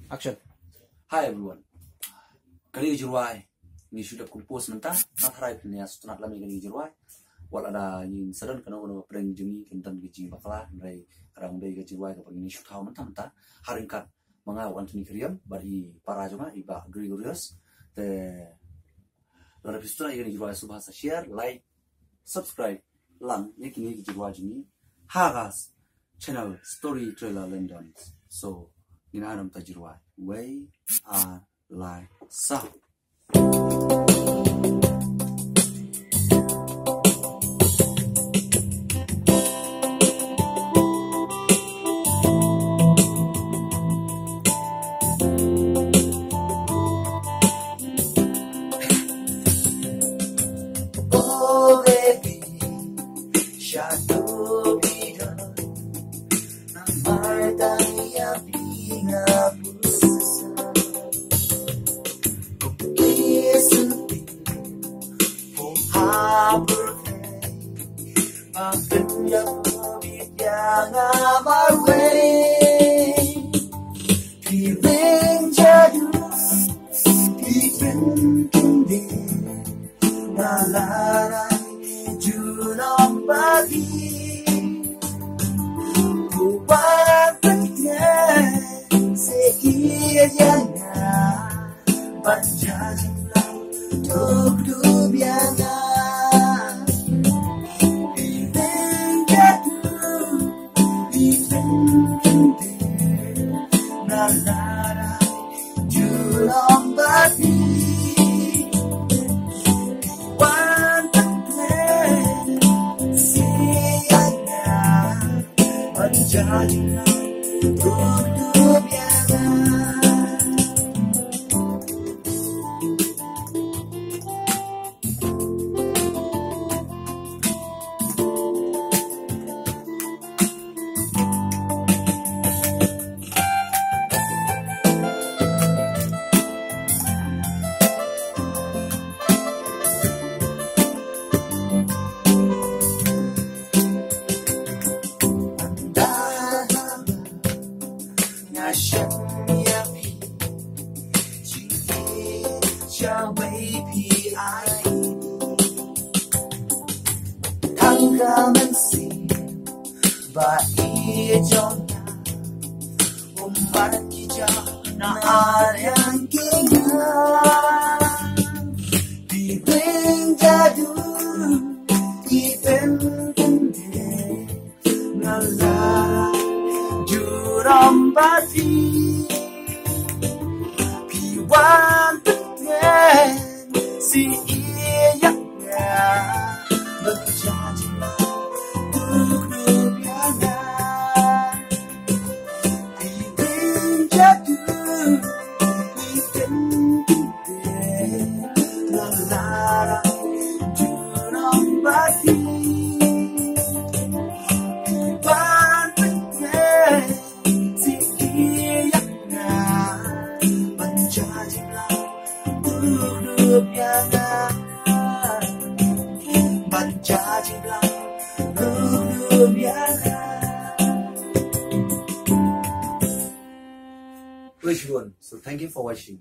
Action. Hi everyone. Kali jiruai ni sudah kumpul sementara. Natharai punya setunat lami kali jiruai. Wal ada yin sadan kana ono preng jungi kintan giji bakala dari karang dei jiruai ka pagini shutau mentanta haringkat mengaw Anthony Kriam bari para joma iba Gregorius te lora pistuna igani jiruai subhasa share like subscribe lang yakini jiruai jungi hagas channel story trailer London. So Ginanam tajirwai. We are like so. Oh baby, shadow be done. Amarta ya So thank you for watching.